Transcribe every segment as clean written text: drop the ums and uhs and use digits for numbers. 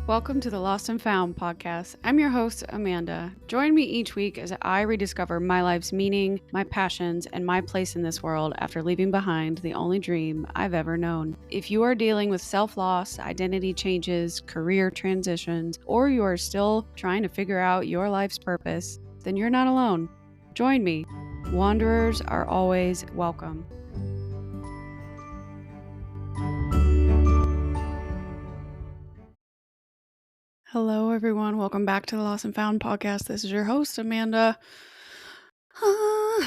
Welcome to the Lost and Found podcast. I'm your host, Amanda. Join me each week as I rediscover my life's meaning, my passions, and my place in this world after leaving behind the only dream I've ever known. If you are dealing with self-loss, identity changes, career transitions, or you are still trying to figure out your life's purpose, then you're not alone. Join me. Wanderers are always welcome. Hello, everyone. Welcome back to the Lost and Found podcast. This is your host, Amanda. Oh,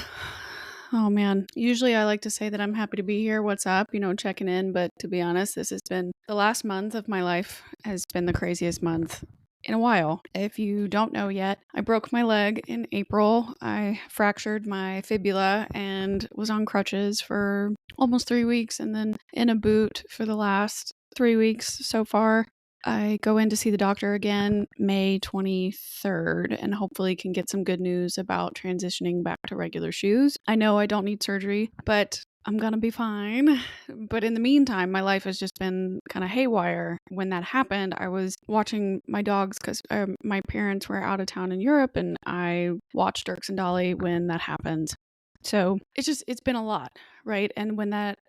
man. Usually I like to say that I'm happy to be here. What's up? Checking in. But to be honest, this has been the last month of my life has been the craziest month in a while. If you don't know yet, I broke my leg in April. I fractured my fibula and was on crutches for almost 3 weeks and then in a boot for the last 3 weeks so far. I go in to see the doctor again May 23rd and hopefully can get some good news about transitioning back to regular shoes. I know I don't need surgery, but I'm going to be fine. But in the meantime, my life has just been kind of haywire. When that happened, I was watching my dogs because my parents were out of town in Europe and I watched Dirks and Dolly when that happened. So it's been a lot, right? And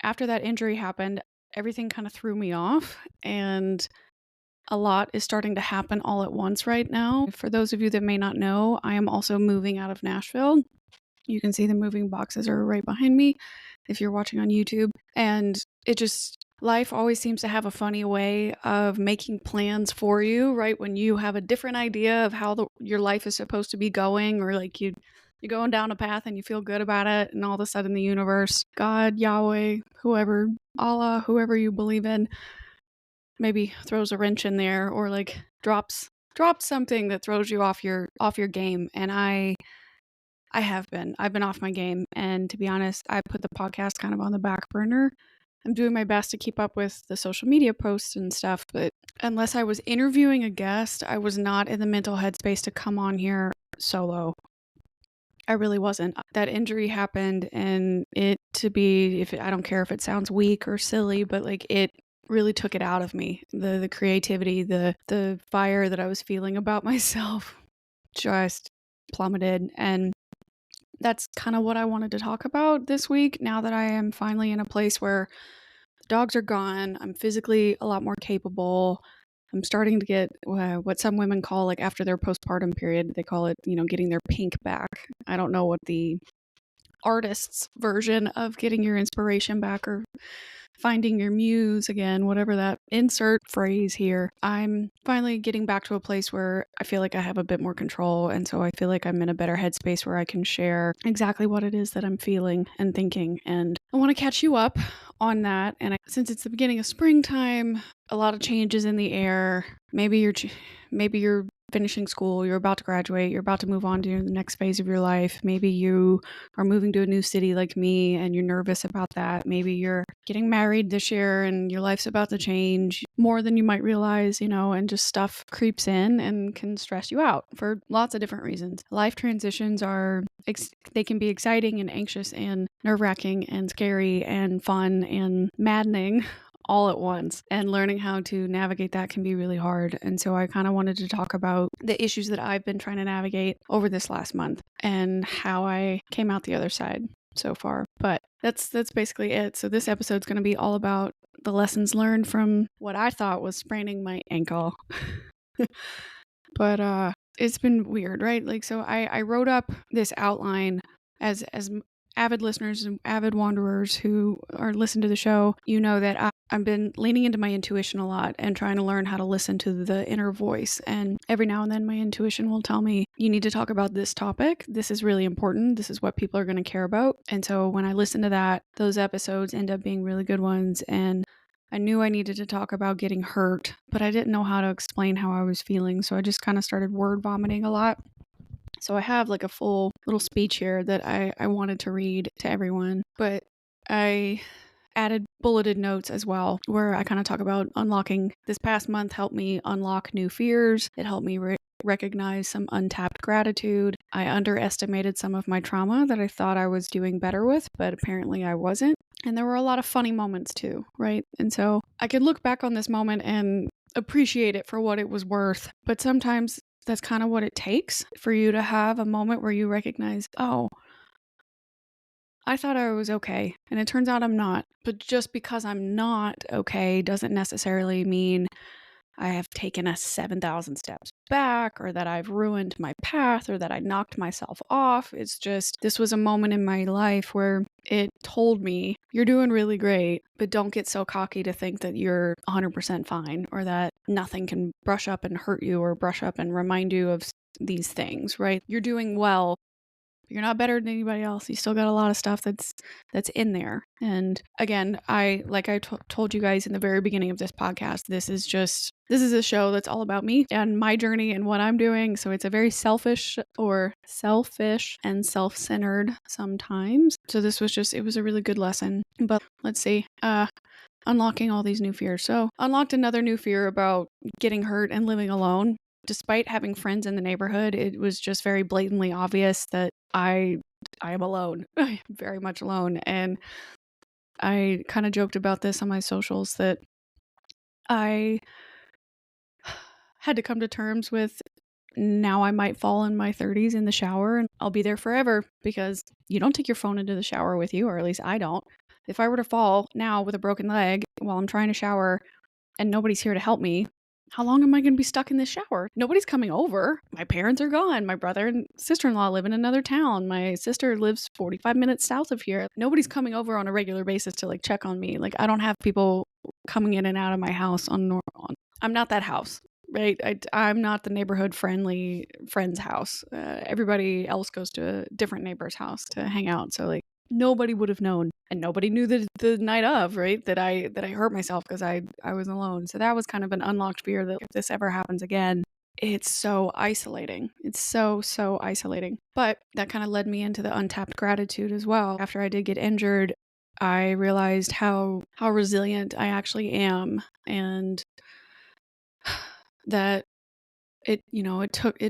after that injury happened, everything kind of threw me off and a lot is starting to happen all at once right now. For those of you that may not know, I am also moving out of Nashville. You can see the moving boxes are right behind me if you're watching on YouTube. And life always seems to have a funny way of making plans for you, right? When you have a different idea of how your life is supposed to be going, or like you're going down a path and you feel good about it, and all of a sudden the universe, God, Yahweh, whoever, Allah, whoever you believe in, maybe throws a wrench in there or like drops something that throws you off your game. And I've been off my game, and to be honest, I put the podcast kind of on the back burner. I'm doing my best to keep up with the social media posts and stuff, but unless I was interviewing a guest, I was not in the mental headspace to come on here solo. I really wasn't. That injury happened, and I don't care if it sounds weak or silly, but like it really took it out of me. The creativity, the fire that I was feeling about myself just plummeted. And that's kind of what I wanted to talk about this week. Now that I am finally in a place where the dogs are gone, I'm physically a lot more capable. I'm starting to get what some women call, like after their postpartum period, they call it, getting their pink back. I don't know what the artist's version of getting your inspiration back or finding your muse again, whatever that insert phrase here. I'm finally getting back to a place where I feel like I have a bit more control. And so I feel like I'm in a better headspace where I can share exactly what it is that I'm feeling and thinking. And I want to catch you up on that. And since it's the beginning of springtime, a lot of changes in the air. Maybe you're finishing school, you're about to graduate, you're about to move on to the next phase of your life. Maybe you are moving to a new city like me and you're nervous about that. Maybe you're getting married this year and your life's about to change more than you might realize, and just stuff creeps in and can stress you out for lots of different reasons. Life transitions they can be exciting and anxious and nerve-wracking and scary and fun and maddening all at once, and learning how to navigate that can be really hard. And so I kind of wanted to talk about the issues that I've been trying to navigate over this last month and how I came out the other side so far. But that's basically it. So this episode's going to be all about the lessons learned from what I thought was spraining my ankle. But it's been weird, right? Like, so I wrote up this outline as avid listeners and avid wanderers who are listening to the show, that I've been leaning into my intuition a lot and trying to learn how to listen to the inner voice. And every now and then my intuition will tell me, you need to talk about this topic. This is really important. This is what people are going to care about. And so when I listen to that, those episodes end up being really good ones. And I knew I needed to talk about getting hurt, but I didn't know how to explain how I was feeling. So I just kind of started word vomiting a lot. So I have like a full little speech here that I wanted to read to everyone, but I added bulleted notes as well, where I kind of talk about unlocking. This past month helped me unlock new fears. It helped me recognize some untapped gratitude. I underestimated some of my trauma that I thought I was doing better with, but apparently I wasn't. And there were a lot of funny moments too, right? And so I could look back on this moment and appreciate it for what it was worth. But sometimes that's kind of what it takes for you to have a moment where you recognize, oh, I thought I was okay, and it turns out I'm not. But just because I'm not okay doesn't necessarily mean I have taken a 7,000 steps back, or that I've ruined my path, or that I knocked myself off. It's just, this was a moment in my life where it told me, you're doing really great, but don't get so cocky to think that you're 100% fine, or that nothing can brush up and hurt you, or brush up and remind you of these things, right? You're doing well. You're not better than anybody else. You still got a lot of stuff that's in there. And again, I told you guys in the very beginning of this podcast, this is a show that's all about me and my journey and what I'm doing. So it's a very selfish and self-centered sometimes. So this was it was a really good lesson. But let's see. Unlocking all these new fears. So unlocked another new fear about getting hurt and living alone. Despite having friends in the neighborhood, it was just very blatantly obvious that I am alone. I'm very much alone. And I kind of joked about this on my socials that I had to come to terms with, now I might fall in my 30s in the shower and I'll be there forever, because you don't take your phone into the shower with you, or at least I don't. If I were to fall now with a broken leg while I'm trying to shower and nobody's here to help me, how long am I going to be stuck in this shower? Nobody's coming over. My parents are gone. My brother and sister-in-law live in another town. My sister lives 45 minutes south of here. Nobody's coming over on a regular basis to check on me. I don't have people coming in and out of my house I'm not that house, right? I'm not the neighborhood friendly friend's house. Everybody else goes to a different neighbor's house to hang out. So nobody would have known, and nobody knew the night of, right, that I hurt myself because I was alone. So that was kind of an unlocked fear that if this ever happens again, it's so isolating. It's so isolating. But that kind of led me into the untapped gratitude as well. After I did get injured, I realized how resilient I actually am, and that it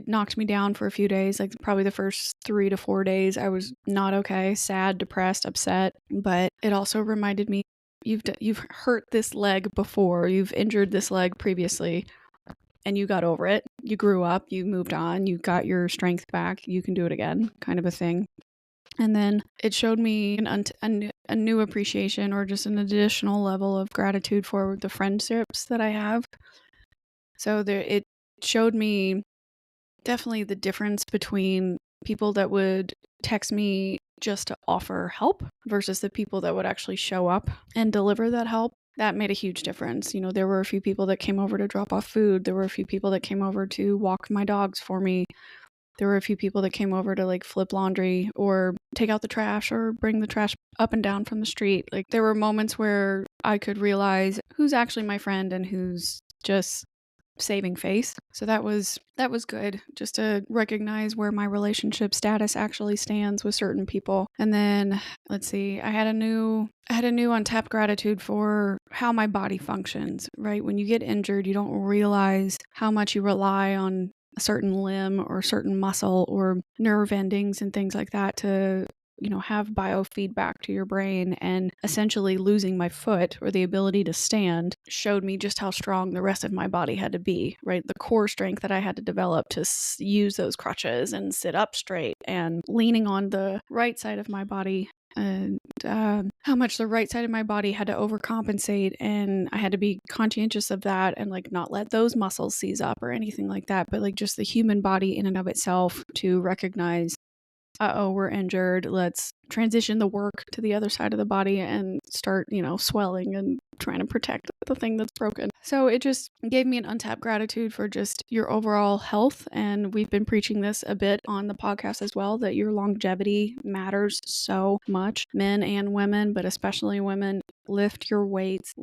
knocked me down for a few days. Probably the first 3 to 4 days I was not okay, sad, depressed, upset. But it also reminded me, you've hurt this leg before, you've injured this leg previously, and you got over it. You grew up, you moved on, you got your strength back, you can do it again, kind of a thing. And then it showed me a new appreciation, or just an additional level of gratitude for the friendships that I have. So it showed me definitely the difference between people that would text me just to offer help versus the people that would actually show up and deliver that help. That made a huge difference. There were a few people that came over to drop off food. There were a few people that came over to walk my dogs for me. There were a few people that came over to flip laundry, or take out the trash, or bring the trash up and down from the street. There were moments where I could realize who's actually my friend and who's just saving face. So that was good, just to recognize where my relationship status actually stands with certain people. And then let's see, I had a new untapped gratitude for how my body functions, right? When you get injured, you don't realize how much you rely on a certain limb or certain muscle or nerve endings and things like that to have biofeedback to your brain. And essentially losing my foot, or the ability to stand, showed me just how strong the rest of my body had to be, right? The core strength that I had to develop to use those crutches and sit up straight, and leaning on the right side of my body, and how much the right side of my body had to overcompensate, and I had to be conscientious of that, and not let those muscles seize up or anything like that, but just the human body in and of itself, to recognize, we're injured, let's transition the work to the other side of the body and start, swelling and trying to protect the thing that's broken. So it just gave me an untapped gratitude for just your overall health. And we've been preaching this a bit on the podcast as well, that your longevity matters so much, men and women, but especially women. Lift weights,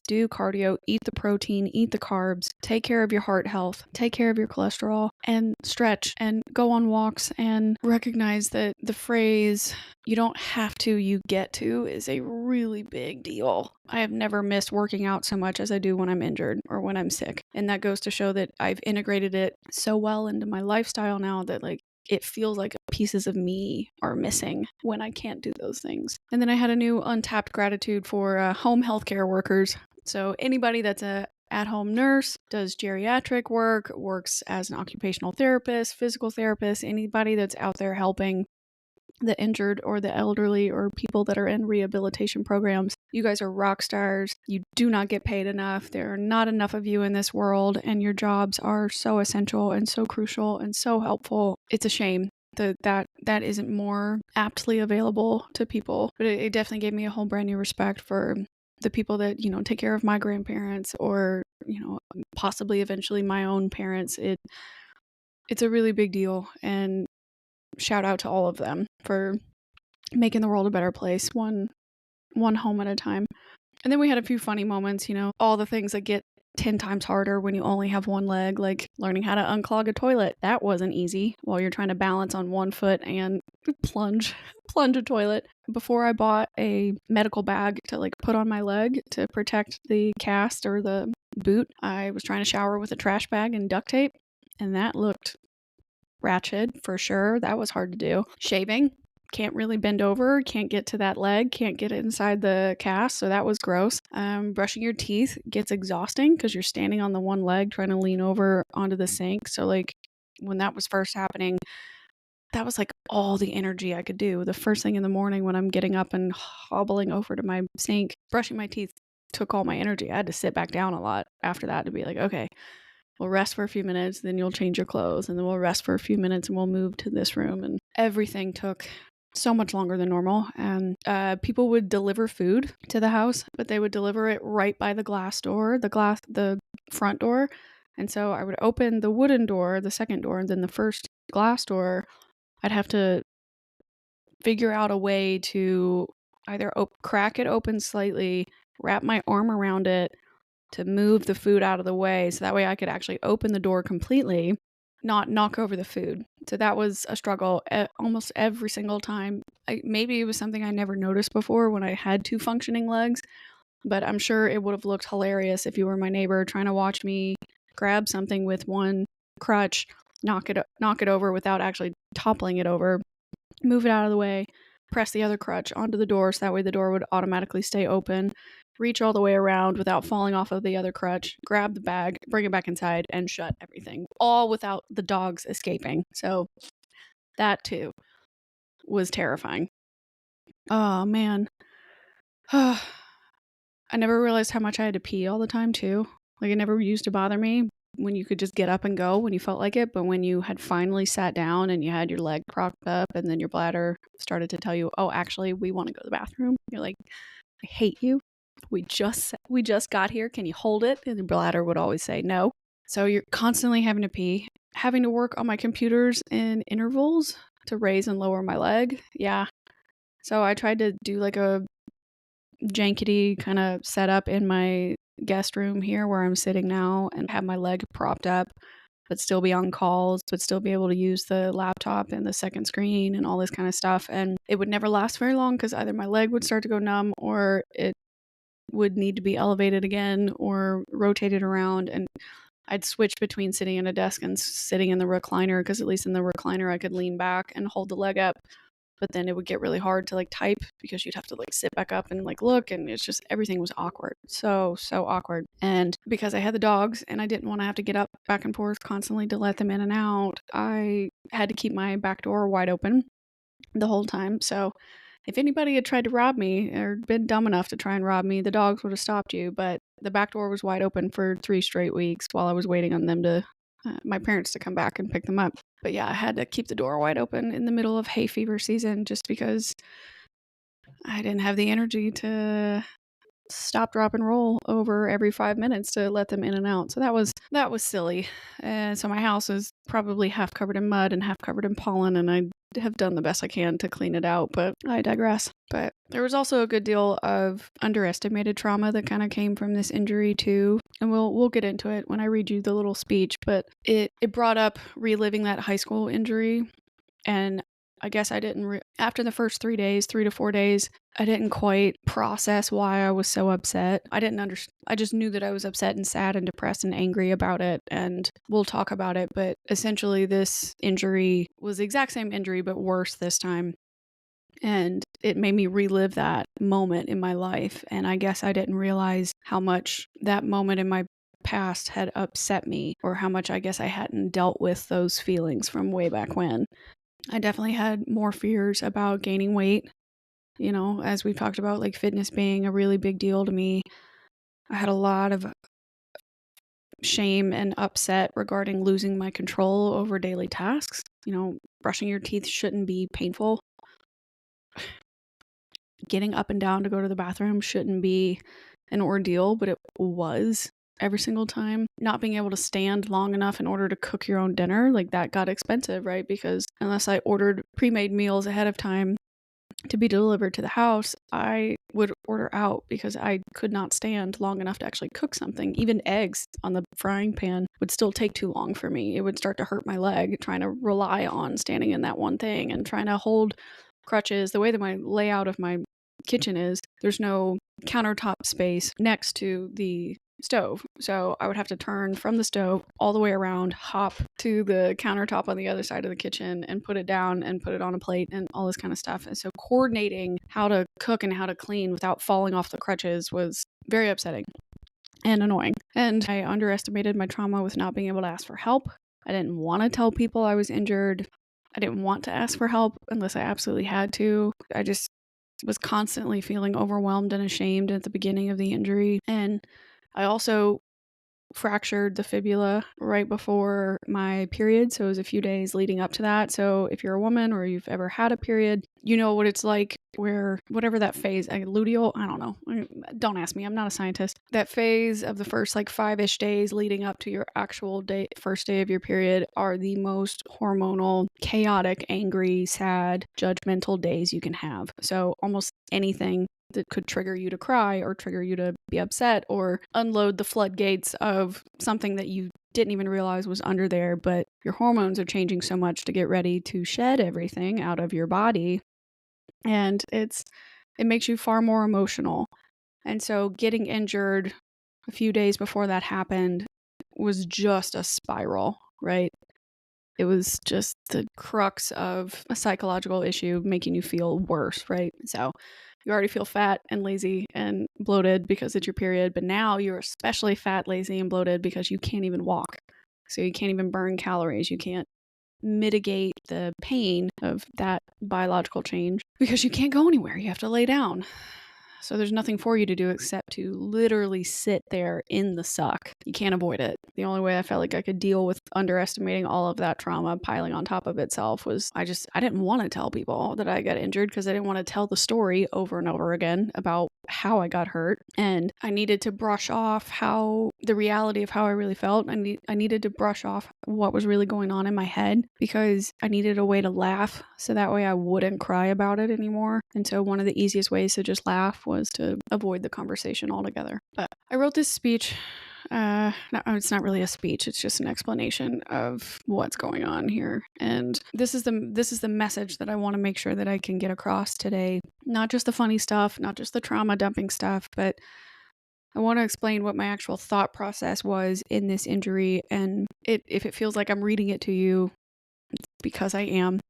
do cardio, eat the protein, eat the carbs, take care of your heart health, take care of your cholesterol, and stretch and go on walks, and recognize that the phrase, you don't have to, you get to, is a really big deal. I have never missed working out so much as I do when I'm injured or when I'm sick. And that goes to show that I've integrated it so well into my lifestyle now that it feels like pieces of me are missing when I can't do those things. And then I had a new untapped gratitude for home healthcare workers. So anybody that's a at-home nurse, does geriatric work, works as an occupational therapist, physical therapist, anybody that's out there helping the injured or the elderly or people that are in rehabilitation programs. You guys are rock stars. You do not get paid enough. There are not enough of you in this world, and your jobs are so essential and so crucial and so helpful. It's a shame that isn't more aptly available to people. But it definitely gave me a whole brand new respect for the people that, take care of my grandparents or, possibly eventually my own parents. It's a really big deal, and shout out to all of them for making the world a better place, one home at a time. And then we had a few funny moments, all the things that get 10 times harder when you only have one leg, like learning how to unclog a toilet. That wasn't easy while you're trying to balance on one foot and plunge a toilet. Before I bought a medical bag to put on my leg to protect the cast or the boot, I was trying to shower with a trash bag and duct tape, and that looked ratchet for sure. That was hard to do. Shaving, can't really bend over, can't get to that leg, can't get it inside the cast, so that was gross. Brushing your teeth gets exhausting because you're standing on the one leg trying to lean over onto the sink. So when that was first happening, that was all the energy I could do. The first thing in the morning when I'm getting up and hobbling over to my sink, brushing my teeth took all my energy. I had to sit back down a lot after that to be okay, we'll rest for a few minutes, then you'll change your clothes, and then we'll rest for a few minutes and we'll move to this room. And everything took so much longer than normal. And people would deliver food to the house, but they would deliver it right by the the front door. And so I would open the wooden door, the second door, and then the first glass door, I'd have to figure out a way to either crack it open slightly, wrap my arm around it, to move the food out of the way so that way I could actually open the door completely, not knock over the food. So that was a struggle almost every single time. Maybe it was something I never noticed before when I had two functioning legs, but I'm sure it would have looked hilarious if you were my neighbor trying to watch me grab something with one crutch, knock it over without actually toppling it over, move it out of the way, press the other crutch onto the door so that way the door would automatically stay open, reach all the way around without falling off of the other crutch, grab the bag, bring it back inside, and shut everything, all without the dogs escaping. So that too was terrifying. Oh man. I never realized how much I had to pee all the time too. It never used to bother me when you could just get up and go when you felt like it, but when you had finally sat down and you had your leg propped up and then your bladder started to tell you, oh, actually, we want to go to the bathroom. You're like, I hate you. We just got here. Can you hold it? And the bladder would always say no. So you're constantly having to pee, having to work on my computers in intervals to raise and lower my leg. Yeah. So I tried to do a jankety kind of setup in my guest room here where I'm sitting now and have my leg propped up, but still be on calls, but still be able to use the laptop and the second screen and all this kind of stuff. And it would never last very long because either my leg would start to go numb or it would need to be elevated again or rotated around. And I'd switch between sitting at a desk and sitting in the recliner because at least in the recliner I could lean back and hold the leg up. But then it would get really hard to type because you'd have to sit back up and look, and it's just everything was awkward. So awkward. And because I had the dogs and I didn't want to have to get up back and forth constantly to let them in and out, I had to keep my back door wide open the whole time. So if anybody had tried to rob me or been dumb enough to try and rob me, the dogs would have stopped you. But the back door was wide open for 3 straight weeks while I was waiting on them to my parents to come back and pick them up. But yeah, I had to keep the door wide open in the middle of hay fever season just because I didn't have the energy to stop, drop, and roll over every 5 minutes to let them in and out. So that was silly. And so my house is probably half covered in mud and half covered in pollen, and I have done the best I can to clean it out, but I digress. But there was also a good deal of underestimated trauma that kind of came from this injury too. And we'll get into it when I read you the little speech, but it brought up reliving that high school injury. And I guess I didn't, after the first 3 to 4 days, I didn't quite process why I was so upset. I didn't understand. I just knew that I was upset and sad and depressed and angry about it. And we'll talk about it. But essentially this injury was the exact same injury, but worse this time. And it made me relive that moment in my life. And I guess I didn't realize how much that moment in my past had upset me, or how much I guess I hadn't dealt with those feelings from way back when. I definitely had more fears about gaining weight, as we've talked about, like fitness being a really big deal to me. I had a lot of shame and upset regarding losing my control over daily tasks. Brushing your teeth shouldn't be painful. Getting up and down to go to the bathroom shouldn't be an ordeal, but it was every single time. Not being able to stand long enough in order to cook your own dinner, like that got expensive, right? Because unless I ordered pre-made meals ahead of time to be delivered to the house, I would order out because I could not stand long enough to actually cook something. Even eggs on the frying pan would still take too long for me. It would start to hurt my leg trying to rely on standing in that one thing and trying to hold crutches. The way that my layout of my kitchen is, there's no countertop space next to the stove. So I would have to turn from the stove all the way around, hop to the countertop on the other side of the kitchen and put it down and put it on a plate and all this kind of stuff. And so coordinating how to cook and how to clean without falling off the crutches was very upsetting and annoying. And I underestimated my trauma with not being able to ask for help. I didn't want to tell people I was injured. I didn't want to ask for help unless I absolutely had to. I just was constantly feeling overwhelmed and ashamed at the beginning of the injury. And I also fractured the fibula right before my period, so it was a few days leading up to that. So if you're a woman or you've ever had a period, you know what it's like where whatever that phase, luteal, I don't know, don't ask me, I'm not a scientist. That phase of the first like 5-ish days leading up to your actual day, first day of your period, are the most hormonal, chaotic, angry, sad, judgmental days you can have. So almost anything that could trigger you to cry or trigger you to be upset or unload the floodgates of something that you didn't even realize was under there, but your hormones are changing so much to get ready to shed everything out of your body. And it makes you far more emotional. And so getting injured a few days before that happened was just a spiral, right? It was just the crux of a psychological issue making you feel worse, right? So you already feel fat and lazy and bloated because it's your period, but now you're especially fat, lazy, and bloated because you can't even walk. So you can't even burn calories. You can't mitigate the pain of that biological change because you can't go anywhere. You have to lay down. So there's nothing for you to do except to literally sit there in the suck. You can't avoid it. The only way I felt like I could deal with underestimating all of that trauma piling on top of itself was I didn't want to tell people that I got injured because I didn't want to tell the story over and over again about how I got hurt. And I needed to brush off the reality of how I really felt. I needed to brush off what was really going on in my head because I needed a way to laugh so that way I wouldn't cry about it anymore. And so one of the easiest ways to just laugh was to avoid the conversation altogether. But I wrote this speech. No, it's not really a speech. It's just an explanation of what's going on here. And this is the message that I want to make sure that I can get across today. Not just the funny stuff, not just the trauma dumping stuff, but I want to explain what my actual thought process was in this injury. And if it feels like I'm reading it to you, it's because I am.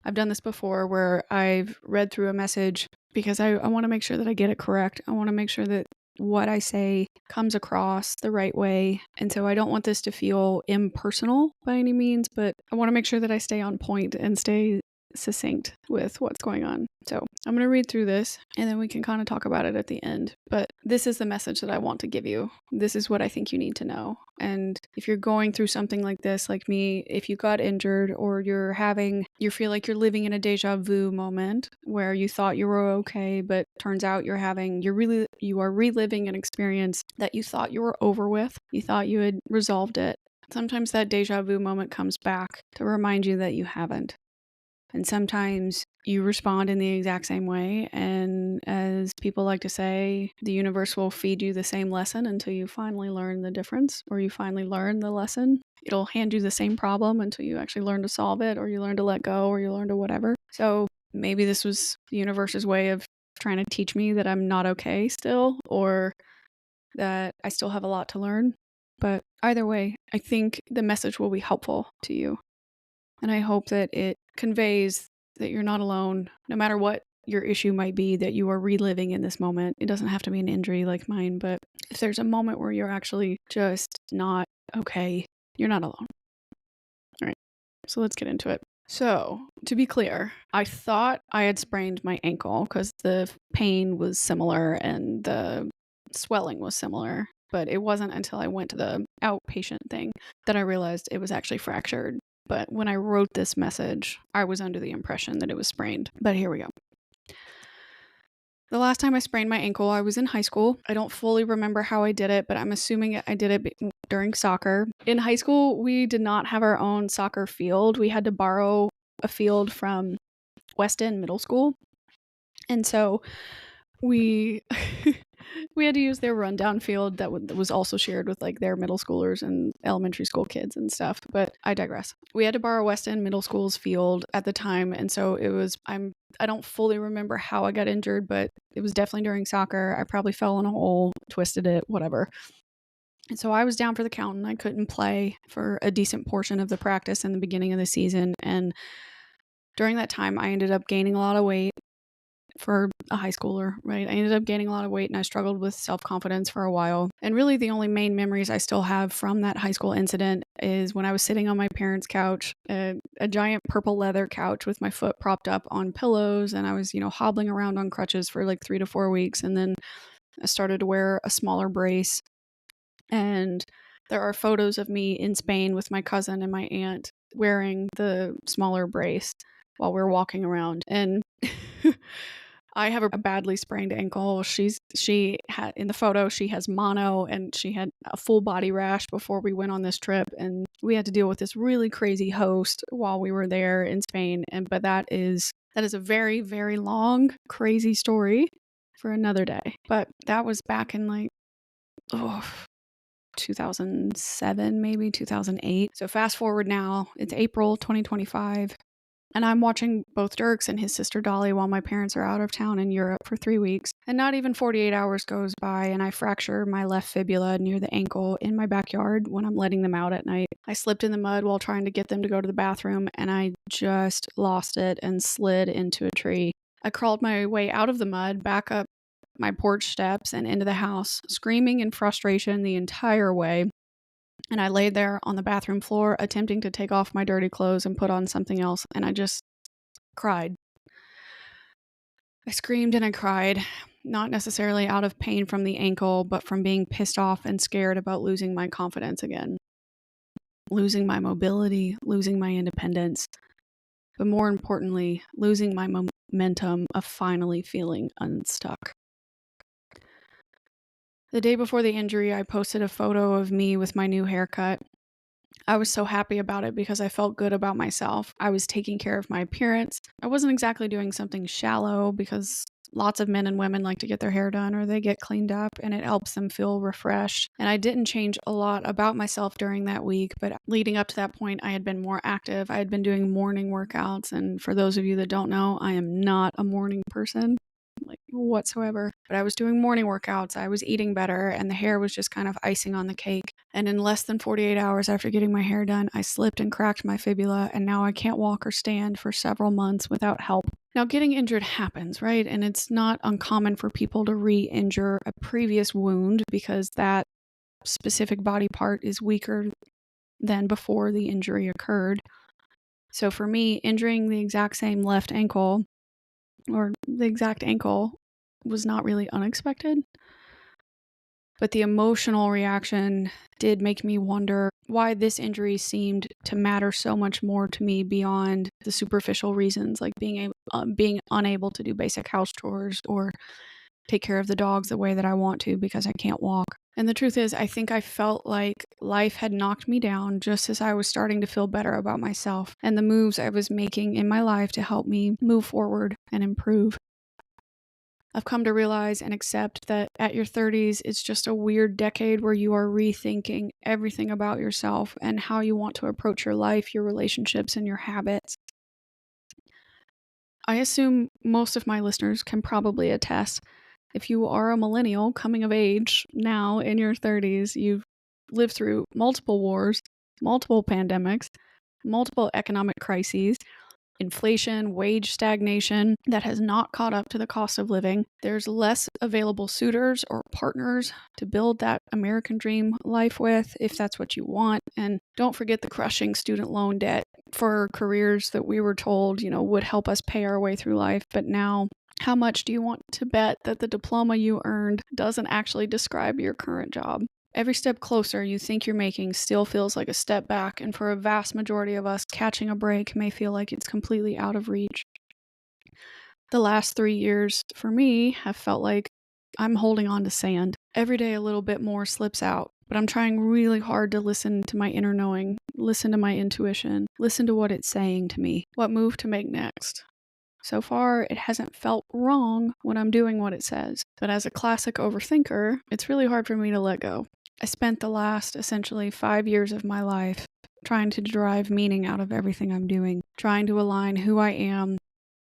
I've done this before where I've read through a message because I want to make sure that I get it correct. I want to make sure that what I say comes across the right way. And so I don't want this to feel impersonal by any means, but I want to make sure that I stay on point and stay succinct with what's going on. So I'm going to read through this and then we can kind of talk about it at the end. But this is the message that I want to give you. This is what I think you need to know. And if you're going through something like this, like me, if you got injured or you feel like you're living in a deja vu moment where you thought you were okay, but turns out you are reliving an experience that you thought you were over with. You thought you had resolved it. Sometimes that deja vu moment comes back to remind you that you haven't. And sometimes you respond in the exact same way. And as people like to say, the universe will feed you the same lesson until you finally learn the difference or you finally learn the lesson. It'll hand you the same problem until you actually learn to solve it or you learn to let go or you learn to whatever. So maybe this was the universe's way of trying to teach me that I'm not okay still or that I still have a lot to learn. But either way, I think the message will be helpful to you. And I hope that it conveys that you're not alone, no matter what your issue might be that you are reliving in this moment. It doesn't have to be an injury like mine, but If there's a moment where you're actually just not okay, you're not alone. All right, so let's get into it. So, to be clear, I thought I had sprained my ankle because the pain was similar and the swelling was similar, but it wasn't until I went to the outpatient thing that I realized it was actually fractured. But when I wrote this message, I was under the impression that it was sprained. But here we go. The last time I sprained my ankle, I was in high school. I don't fully remember how I did it, but I'm assuming I did it during soccer. In high school, we did not have our own soccer field. We had to borrow a field from West End Middle School. And so we we had to use their rundown field that was also shared with like their middle schoolers and elementary school kids and stuff. But I digress. We had to borrow West End Middle School's field at the time, and so it was. I don't fully remember how I got injured, but it was definitely during soccer. I probably fell in a hole, twisted it, whatever. And so I was down for the count, and I couldn't play for a decent portion of the practice in the beginning of the season. And during that time, I ended up gaining a lot of weight. For a high schooler, right? I ended up gaining a lot of weight and I struggled with self-confidence for a while. And really the only main memories I still have from that high school incident is when I was sitting on my parents' couch, a giant purple leather couch with my foot propped up on pillows, and I was, hobbling around on crutches for like 3 to 4 weeks, and then I started to wear a smaller brace. And there are photos of me in Spain with my cousin and my aunt wearing the smaller brace while we're walking around. And I have a badly sprained ankle. She had in the photo, she has mono and she had a full body rash before we went on this trip, and we had to deal with this really crazy host while we were there in Spain. But that is a very, very long, crazy story for another day. But that was back in like 2007, maybe 2008. So fast forward now, it's April 2025. And I'm watching both Dirks and his sister Dolly while my parents are out of town in Europe for 3 weeks. And not even 48 hours goes by and I fracture my left fibula near the ankle in my backyard when I'm letting them out at night. I slipped in the mud while trying to get them to go to the bathroom, and I just lost it and slid into a tree. I crawled my way out of the mud, back up my porch steps and into the house, screaming in frustration the entire way. And I laid there on the bathroom floor, attempting to take off my dirty clothes and put on something else. And I just cried. I screamed and I cried, not necessarily out of pain from the ankle, but from being pissed off and scared about losing my confidence again, losing my mobility, losing my independence, but more importantly, losing my momentum of finally feeling unstuck. The day before the injury, I posted a photo of me with my new haircut. I was so happy about it because I felt good about myself. I was taking care of my appearance. I wasn't exactly doing something shallow because lots of men and women like to get their hair done or they get cleaned up and it helps them feel refreshed. And I didn't change a lot about myself during that week, but leading up to that point, I had been more active. I had been doing morning workouts. And for those of you that don't know, I am not a morning person. Like whatsoever. But I was doing morning workouts, I was eating better, and the hair was just kind of icing on the cake. And in less than 48 hours after getting my hair done, I slipped and cracked my fibula, and now I can't walk or stand for several months without help. Now, getting injured happens, right? And it's not uncommon for people to re-injure a previous wound because that specific body part is weaker than before the injury occurred. So for me, injuring the exact same left ankle or the exact ankle was not really unexpected. But the emotional reaction did make me wonder why this injury seemed to matter so much more to me beyond the superficial reasons, like being unable to do basic house chores or take care of the dogs the way that I want to because I can't walk. And the truth is, I think I felt like life had knocked me down just as I was starting to feel better about myself and the moves I was making in my life to help me move forward and improve. I've come to realize and accept that at your 30s, it's just a weird decade where you are rethinking everything about yourself and how you want to approach your life, your relationships, and your habits. I assume most of my listeners can probably attest. If you are a millennial coming of age now in your 30s, you've lived through multiple wars, multiple pandemics, multiple economic crises, inflation, wage stagnation that has not caught up to the cost of living. There's less available suitors or partners to build that American dream life with, if that's what you want. And don't forget the crushing student loan debt for careers that we were told, would help us pay our way through life. But now, how much do you want to bet that the diploma you earned doesn't actually describe your current job? Every step closer you think you're making still feels like a step back, and for a vast majority of us, catching a break may feel like it's completely out of reach. The last 3 years, for me, have felt like I'm holding on to sand. Every day a little bit more slips out, but I'm trying really hard to listen to my inner knowing, listen to my intuition, listen to what it's saying to me, what move to make next. So far, it hasn't felt wrong when I'm doing what it says, but as a classic overthinker, it's really hard for me to let go. I spent the last essentially 5 years of my life trying to derive meaning out of everything I'm doing, trying to align who I am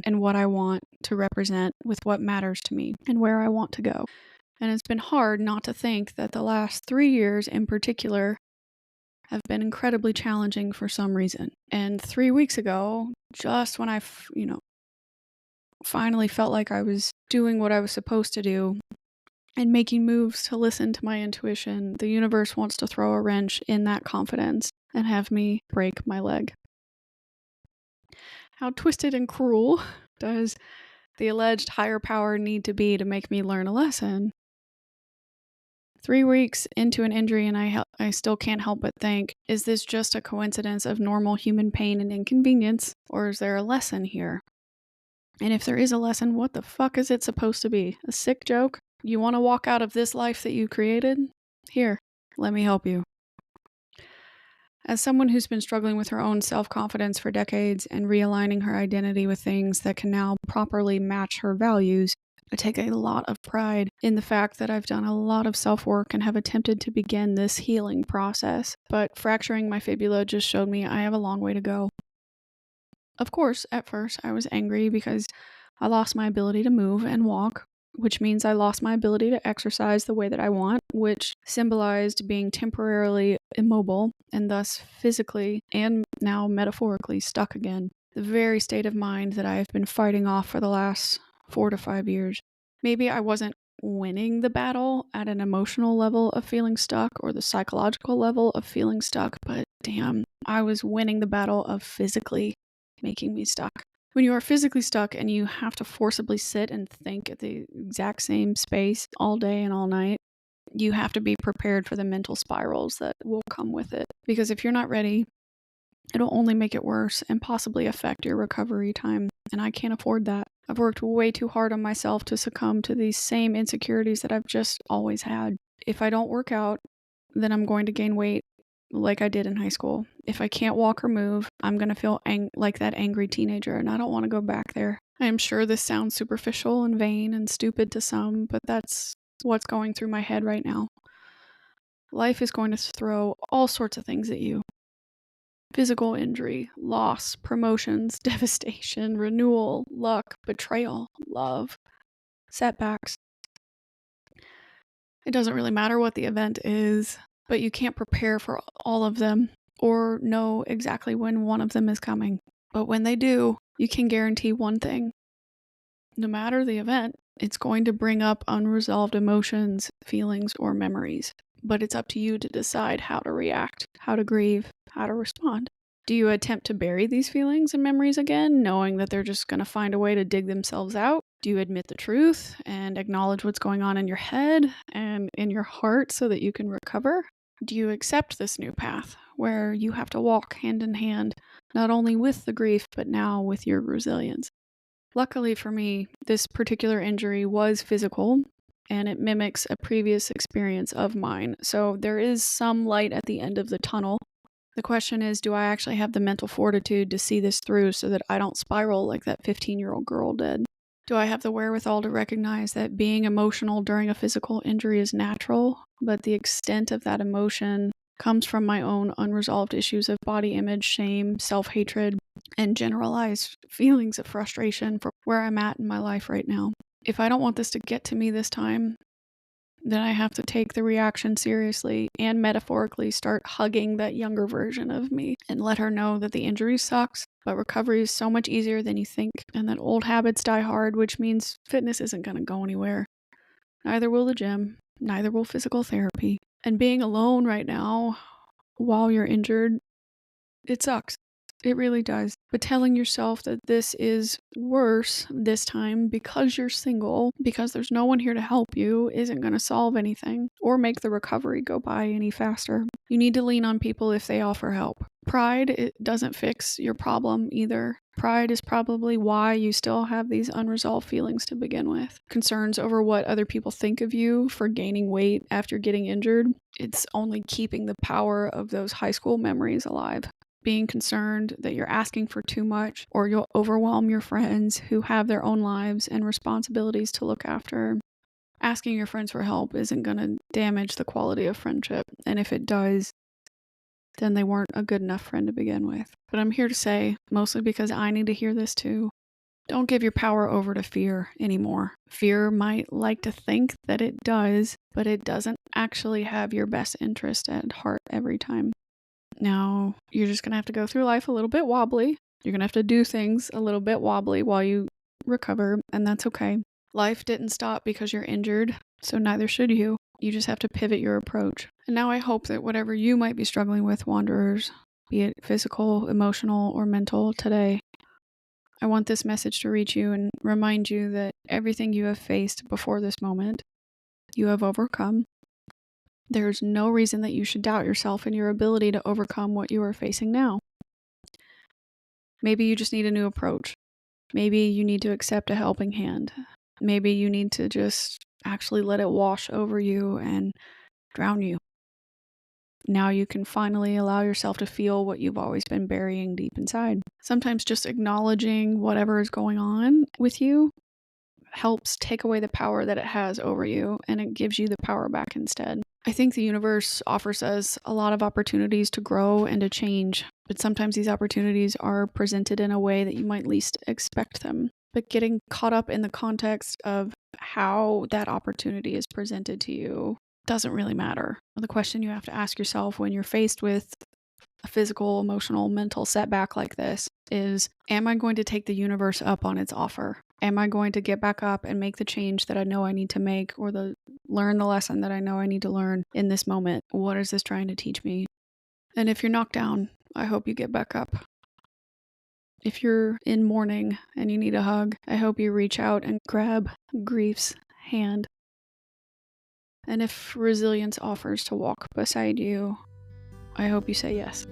and what I want to represent with what matters to me and where I want to go. And it's been hard not to think that the last 3 years in particular have been incredibly challenging for some reason. And 3 weeks ago, just when I finally felt like I was doing what I was supposed to do and making moves to listen to my intuition, the universe wants to throw a wrench in that confidence and have me break my leg. How twisted and cruel does the alleged higher power need to be to make me learn a lesson? 3 weeks into an injury and I still can't help but think, is this just a coincidence of normal human pain and inconvenience, or is there a lesson here? And if there is a lesson, what the fuck is it supposed to be? A sick joke? You want to walk out of this life that you created? Here, let me help you. As someone who's been struggling with her own self-confidence for decades and realigning her identity with things that can now properly match her values, I take a lot of pride in the fact that I've done a lot of self-work and have attempted to begin this healing process. But fracturing my fibula just showed me I have a long way to go. Of course, at first, I was angry because I lost my ability to move and walk, which means I lost my ability to exercise the way that I want, which symbolized being temporarily immobile and thus physically and now metaphorically stuck again. The very state of mind that I have been fighting off for the last 4 to 5 years. Maybe I wasn't winning the battle at an emotional level of feeling stuck or the psychological level of feeling stuck, but damn, I was winning the battle of physically making me stuck. When you are physically stuck and you have to forcibly sit and think at the exact same space all day and all night, you have to be prepared for the mental spirals that will come with it. Because if you're not ready, it'll only make it worse and possibly affect your recovery time. And I can't afford that. I've worked way too hard on myself to succumb to these same insecurities that I've just always had. If I don't work out, then I'm going to gain weight like I did in high school. If I can't walk or move, I'm going to feel like that angry teenager, and I don't want to go back there. I am sure this sounds superficial and vain and stupid to some, but that's what's going through my head right now. Life is going to throw all sorts of things at you. Physical injury, loss, promotions, devastation, renewal, luck, betrayal, love, setbacks. It doesn't really matter what the event is, but you can't prepare for all of them or know exactly when one of them is coming. But when they do, you can guarantee one thing. No matter the event, it's going to bring up unresolved emotions, feelings, or memories. But it's up to you to decide how to react, how to grieve, how to respond. Do you attempt to bury these feelings and memories again, knowing that they're just going to find a way to dig themselves out? Do you admit the truth and acknowledge what's going on in your head and in your heart so that you can recover? Do you accept this new path where you have to walk hand in hand, not only with the grief, but now with your resilience? Luckily for me, this particular injury was physical and it mimics a previous experience of mine. So there is some light at the end of the tunnel. The question is, do I actually have the mental fortitude to see this through so that I don't spiral like that 15-year-old girl did? Do I have the wherewithal to recognize that being emotional during a physical injury is natural, but the extent of that emotion comes from my own unresolved issues of body image, shame, self-hatred, and generalized feelings of frustration for where I'm at in my life right now? If I don't want this to get to me this time, then I have to take the reaction seriously and metaphorically start hugging that younger version of me and let her know that the injury sucks, but recovery is so much easier than you think, and that old habits die hard, which means fitness isn't going to go anywhere. Neither will the gym, neither will physical therapy. And being alone right now while you're injured, it sucks. It really does. But telling yourself that this is worse this time because you're single, because there's no one here to help you, isn't going to solve anything or make the recovery go by any faster. You need to lean on people if they offer help. Pride, it doesn't fix your problem either. Pride is probably why you still have these unresolved feelings to begin with. Concerns over what other people think of you for gaining weight after getting injured, it's only keeping the power of those high school memories alive. Being concerned that you're asking for too much or you'll overwhelm your friends who have their own lives and responsibilities to look after. Asking your friends for help isn't going to damage the quality of friendship, and if it does, then they weren't a good enough friend to begin with. But I'm here to say, mostly because I need to hear this too, don't give your power over to fear anymore. Fear might like to think that it does, but it doesn't actually have your best interest at heart every time. Now, you're just going to have to go through life a little bit wobbly. You're going to have to do things a little bit wobbly while you recover, and that's okay. Life didn't stop because you're injured, so neither should you. You just have to pivot your approach. And now I hope that whatever you might be struggling with, wanderers, be it physical, emotional, or mental today, I want this message to reach you and remind you that everything you have faced before this moment, you have overcome. There's no reason that you should doubt yourself and your ability to overcome what you are facing now. Maybe you just need a new approach. Maybe you need to accept a helping hand. Maybe you need to just actually let it wash over you and drown you. Now you can finally allow yourself to feel what you've always been burying deep inside. Sometimes just acknowledging whatever is going on with you helps take away the power that it has over you, and it gives you the power back instead. I think the universe offers us a lot of opportunities to grow and to change, but sometimes these opportunities are presented in a way that you might least expect them. But getting caught up in the context of how that opportunity is presented to you doesn't really matter. The question you have to ask yourself when you're faced with a physical, emotional, mental setback like this is, am I going to take the universe up on its offer? Am I going to get back up and make the change that I know I need to make, or learn the lesson that I know I need to learn in this moment? What is this trying to teach me? And if you're knocked down, I hope you get back up. If you're in mourning and you need a hug, I hope you reach out and grab grief's hand. And if resilience offers to walk beside you, I hope you say yes.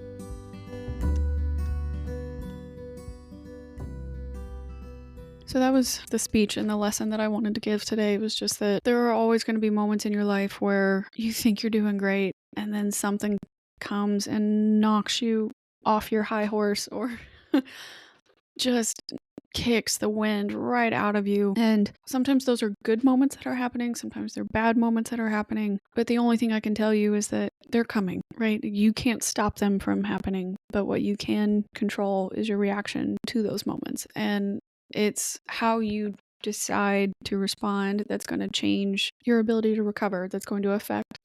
So that was the speech, and the lesson that I wanted to give today was just that there are always going to be moments in your life where you think you're doing great, and then something comes and knocks you off your high horse or just kicks the wind right out of you. And sometimes those are good moments that are happening, sometimes they're bad moments that are happening, but the only thing I can tell you is that they're coming, right? You can't stop them from happening, but what you can control is your reaction to those moments. And it's how you decide to respond that's going to change your ability to recover, that's going to affect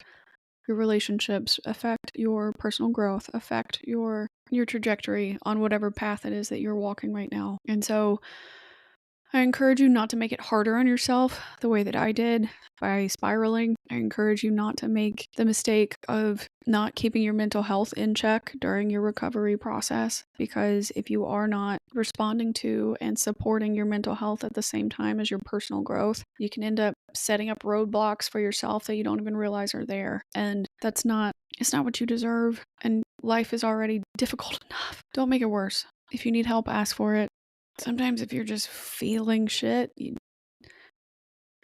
your relationships, affect your personal growth, affect your trajectory on whatever path it is that you're walking right now. And so I encourage you not to make it harder on yourself the way that I did by spiraling. I encourage you not to make the mistake of not keeping your mental health in check during your recovery process, because if you are not responding to and supporting your mental health at the same time as your personal growth, you can end up setting up roadblocks for yourself that you don't even realize are there. And it's not what you deserve, and life is already difficult enough. Don't make it worse. If you need help, ask for it. Sometimes if you're just feeling shit, you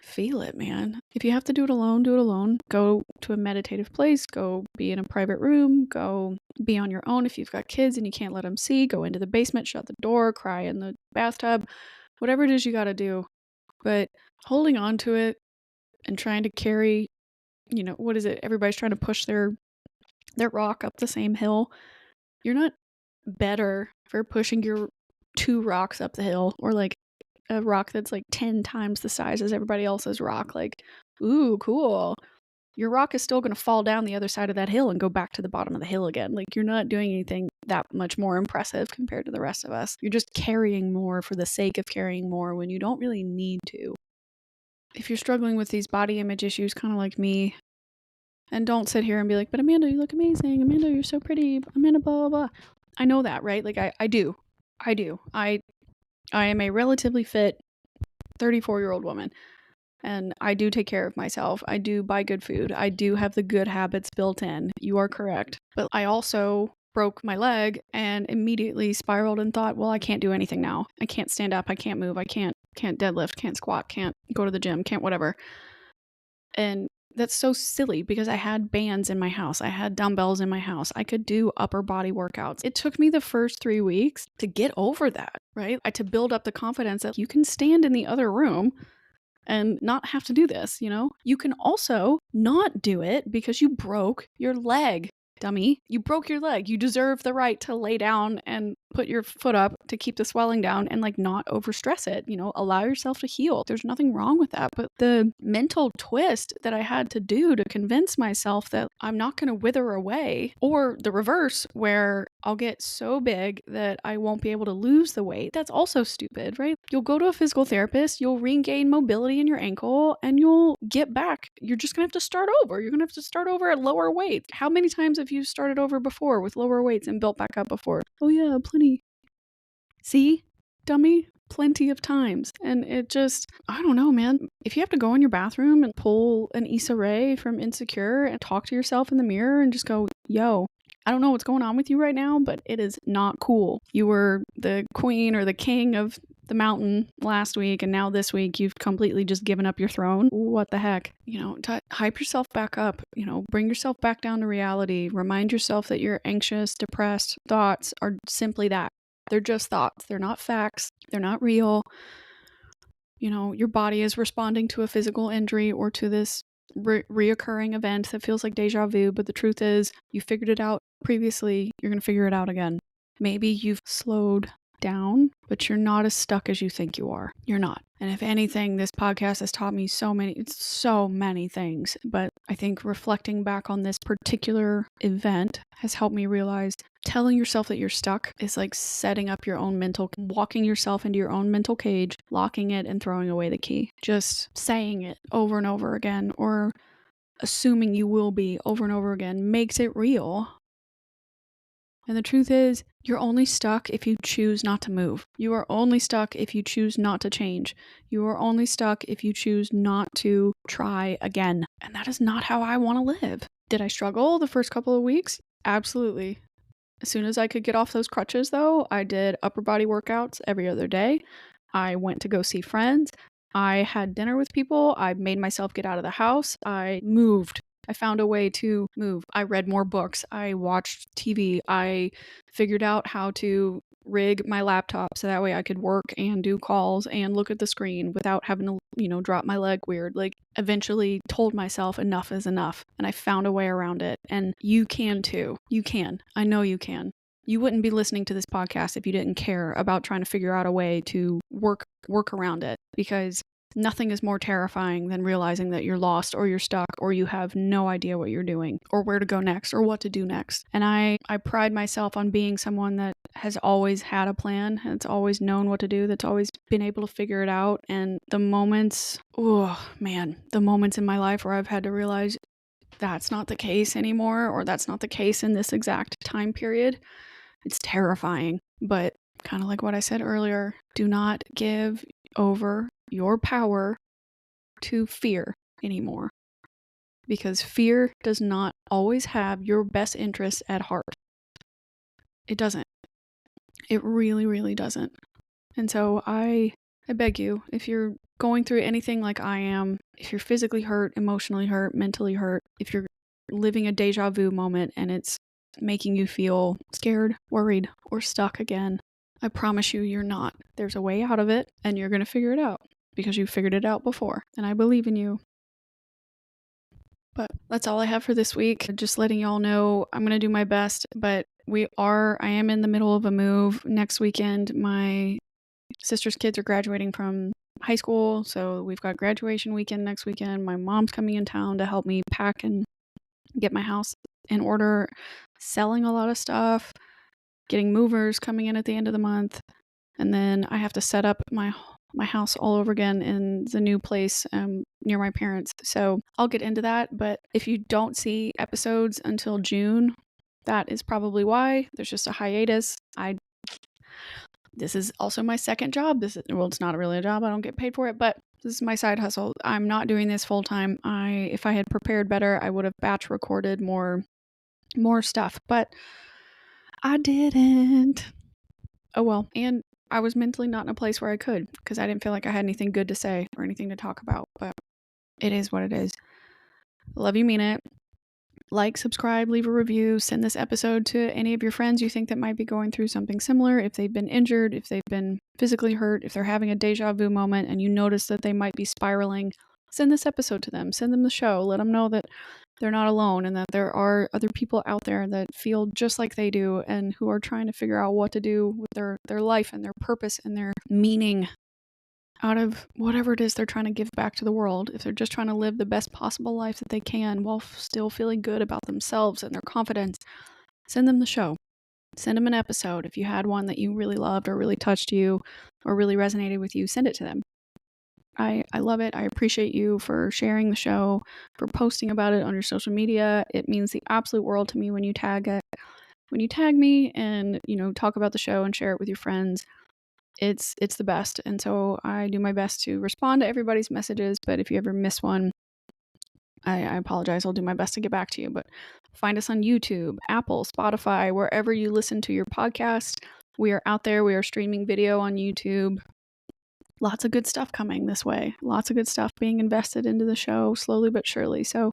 feel it, man. If you have to do it alone, do it alone. Go to a meditative place, go be in a private room, go be on your own. If you've got kids and you can't let them see, go into the basement, shut the door, cry in the bathtub, whatever it is you got to do. But holding on to it and trying to carry, what is it? Everybody's trying to push their rock up the same hill. You're not better for pushing your 2 rocks up the hill, or like a rock that's like 10 times the size as everybody else's rock. Like, ooh, cool. your rock is still going to fall down the other side of that hill and go back to the bottom of the hill again. Like, you're not doing anything that much more impressive compared to the rest of us. You're just carrying more for the sake of carrying more when you don't really need to. If you're struggling with these body image issues, kind of like me, and don't sit here and be like, but Amanda, you look amazing. Amanda, you're so pretty. Amanda, blah, blah, blah. I know that, right? Like, I do. I am a relatively fit 34-year-old woman. And I do take care of myself. I do buy good food. I do have the good habits built in. You are correct. But I also broke my leg and immediately spiraled and thought, well, I can't do anything now. I can't stand up. I can't move. I can't deadlift, can't squat, can't go to the gym, can't whatever. And that's so silly because I had bands in my house. I had dumbbells in my house. I could do upper body workouts. It took me the first 3 weeks to get over that, right? To build up the confidence that you can stand in the other room and not have to do this, you know? You can also not do it because you broke your leg, dummy. You broke your leg. You deserve the right to lay down and put your foot up to keep the swelling down and like not overstress it, you know, allow yourself to heal. There's nothing wrong with that. But the mental twist that I had to do to convince myself that I'm not going to wither away, or the reverse where I'll get so big that I won't be able to lose the weight, that's also stupid, right? You'll go to a physical therapist, you'll regain mobility in your ankle, and you'll get back. You're just going to have to start over. You're going to have to start over at lower weight. How many times have you started over before with lower weights and built back up before? Oh yeah, plenty. See, dummy? Plenty of times. And it just, I don't know, man. If you have to go in your bathroom and pull an Issa Rae from Insecure and talk to yourself in the mirror and just go, yo, I don't know what's going on with you right now, but it is not cool. You were the queen or the king of the mountain last week, and now this week you've completely just given up your throne. What the heck? You know, hype yourself back up, you know, bring yourself back down to reality. Remind yourself that your anxious, depressed thoughts are simply that. They're just thoughts. They're not facts. They're not real. You know, your body is responding to a physical injury or to this reoccurring event that feels like deja vu, but the truth is you figured it out previously. You're going to figure it out again. Maybe you've slowed down, but you're not as stuck as you think you are. You're not. And if anything, this podcast has taught me so many things. But I think reflecting back on this particular event has helped me realize telling yourself that you're stuck is like setting up your own walking yourself into your own mental cage, locking it and throwing away the key. Just saying it over and over again, or assuming you will be over and over again, makes it real. And the truth is, you're only stuck if you choose not to move. You are only stuck if you choose not to change. You are only stuck if you choose not to try again. And that is not how I want to live. Did I struggle the first couple of weeks? Absolutely. As soon as I could get off those crutches, though, I did upper body workouts every other day. I went to go see friends. I had dinner with people. I made myself get out of the house. I moved. I found a way to move. I read more books. I watched TV. I figured out how to rig my laptop so that way I could work and do calls and look at the screen without having to, you know, drop my leg weird. Like, eventually told myself enough is enough, and I found a way around it. And you can too. You can. I know you can. You wouldn't be listening to this podcast if you didn't care about trying to figure out a way to work around it, because nothing is more terrifying than realizing that you're lost or you're stuck or you have no idea what you're doing or where to go next or what to do next. And I pride myself on being someone that has always had a plan, that's always known what to do, that's always been able to figure it out. And the moments in my life where I've had to realize that's not the case anymore, or that's not the case in this exact time period, it's terrifying. But kind of like what I said earlier, do not give over your power to fear anymore, because fear does not always have your best interests at heart. It doesn't. It really, really doesn't. And so I beg you, if you're going through anything like I am, if you're physically hurt, emotionally hurt, mentally hurt, if you're living a deja vu moment and it's making you feel scared, worried, or stuck again, I promise you, you're not. There's a way out of it, and you're going to figure it out because you figured it out before, and I believe in you. But that's all I have for this week. Just letting y'all know I'm going to do my best, but I am in the middle of a move next weekend. My sister's kids are graduating from high school, so we've got graduation weekend next weekend. My mom's coming in town to help me pack and get my house in order, selling a lot of stuff, getting movers coming in at the end of the month, and then I have to set up my house all over again in the new place near my parents. So I'll get into that, but if you don't see episodes until June, that is probably why. There's just a hiatus. This is also my second job. It's not really a job. I don't get paid for it, but this is my side hustle. I'm not doing this full time. If I had prepared better, I would have batch recorded more stuff, but I didn't. Oh well, and I was mentally not in a place where I could because I didn't feel like I had anything good to say or anything to talk about, but it is what it is. Love you, mean it. Like, subscribe, leave a review, send this episode to any of your friends you think that might be going through something similar. If they've been injured, if they've been physically hurt, if they're having a deja vu moment and you notice that they might be spiraling, send this episode to them. Send them the show. Let them know that they're not alone and that there are other people out there that feel just like they do and who are trying to figure out what to do with their life and their purpose and their meaning out of whatever it is they're trying to give back to the world. If they're just trying to live the best possible life that they can while still feeling good about themselves and their confidence, send them the show. Send them an episode. If you had one that you really loved or really touched you or really resonated with you, send it to them. I love it. I appreciate you for sharing the show, for posting about it on your social media. It means the absolute world to me when you tag it. When you tag me and, talk about the show and share it with your friends, it's the best. And so I do my best to respond to everybody's messages, but if you ever miss one, I apologize. I'll do my best to get back to you. But find us on YouTube, Apple, Spotify, wherever you listen to your podcast. We are out there. We are streaming video on YouTube. Lots of good stuff coming this way. Lots of good stuff being invested into the show slowly but surely. So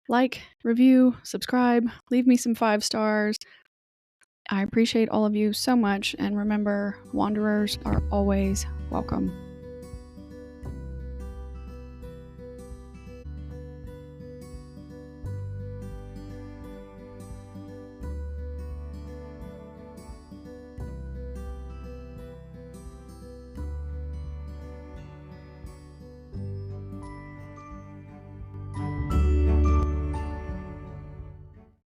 like, review, subscribe, leave me some 5 stars. I appreciate all of you so much. And remember, wanderers are always welcome.